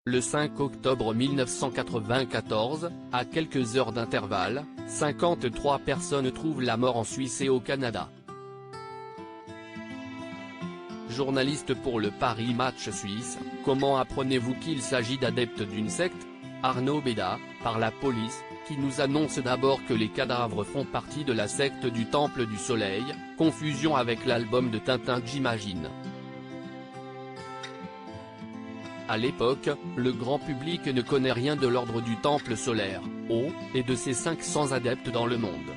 Le 5 octobre 1994, à quelques heures d'intervalle, 53 personnes trouvent la mort en Suisse et au Canada. Journaliste pour le Paris Match suisse, comment apprenez-vous qu'il s'agit d'adeptes d'une secte? Arnaud Béda, par la police, qui nous annonce d'abord que les cadavres font partie de la secte du Temple du Soleil, confusion avec l'album de Tintin j'imagine. À l'époque, le grand public ne connaît rien de l'ordre du Temple solaire, et de ses 500 adeptes dans le monde.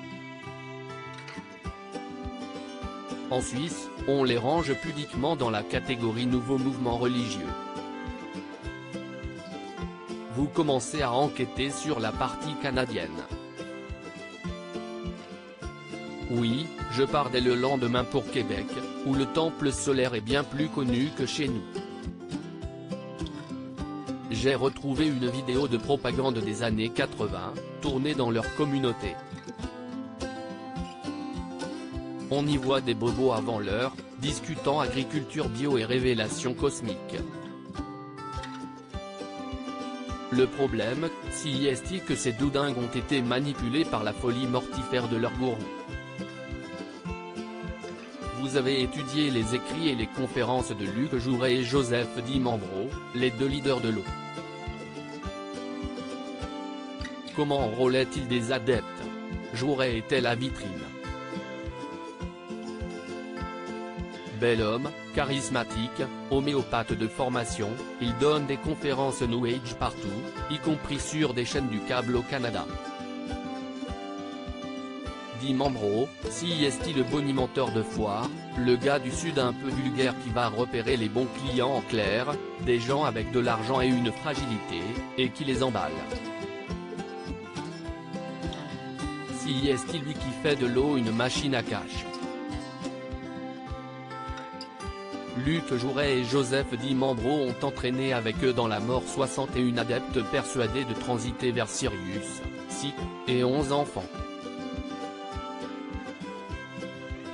En Suisse, on les range pudiquement dans la catégorie nouveau mouvement religieux. Vous commencez à enquêter sur la partie canadienne. Oui, je pars dès le lendemain pour Québec, où le Temple solaire est bien plus connu que chez nous. J'ai retrouvé une vidéo de propagande des années 80, tournée dans leur communauté. On y voit des bobos avant l'heure, discutant agriculture bio et révélations cosmiques. Le problème, si est-il que ces doudingues ont été manipulés par la folie mortifère de leur gourou. Vous avez étudié les écrits et les conférences de Luc Jouret et Joseph Di Mambro, les deux leaders de l'eau. Comment enrôlaient-ils des adeptes? Jouret était la vitrine. Bel homme, charismatique, homéopathe de formation, il donne des conférences New Age partout, y compris sur des chaînes du câble au Canada. Di Mambro, si est-il le bonimenteur de foire, le gars du sud un peu vulgaire qui va repérer les bons clients en clair, des gens avec de l'argent et une fragilité, et qui les emballe. Si est-il lui qui fait de l'eau une machine à cash. Luc Jouret et Joseph Di Mambro ont entraîné avec eux dans la mort 61 adeptes persuadés de transiter vers Sirius, 6, et 11 enfants.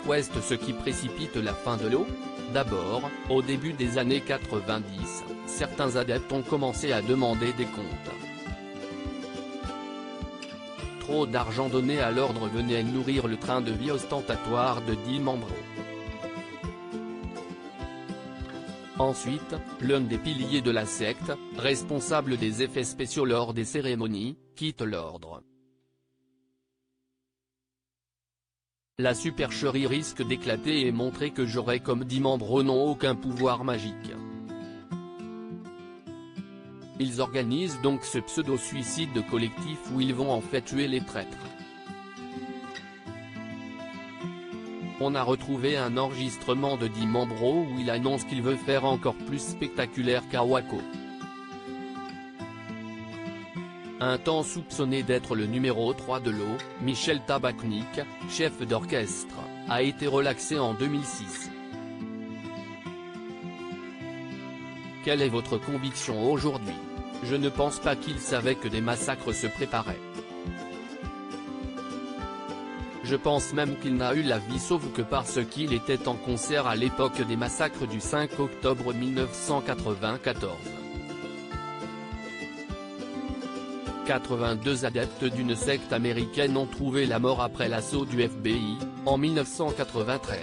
Qu'est-ce ce qui précipite la fin de l'eau? D'abord, au début des années 90, certains adeptes ont commencé à demander des comptes. Trop d'argent donné à l'ordre venait nourrir le train de vie ostentatoire de Di Mambro. Ensuite, l'un des piliers de la secte, responsable des effets spéciaux lors des cérémonies, quitte l'ordre. La supercherie risque d'éclater et montrer que Jouret comme Di Mambro n'ont aucun pouvoir magique. Ils organisent donc ce pseudo-suicide collectif où ils vont en fait tuer les prêtres. On a retrouvé un enregistrement de Di Mambro où il annonce qu'il veut faire encore plus spectaculaire qu'à Waco. Un temps soupçonné d'être le numéro 3 de l'eau, Michel Tabachnik, chef d'orchestre, a été relaxé en 2006. Quelle est votre conviction aujourd'hui? Je ne pense pas qu'il savait que des massacres se préparaient. Je pense même qu'il n'a eu la vie sauve que parce qu'il était en concert à l'époque des massacres du 5 octobre 1994. 82 adeptes d'une secte américaine ont trouvé la mort après l'assaut du FBI, en 1993.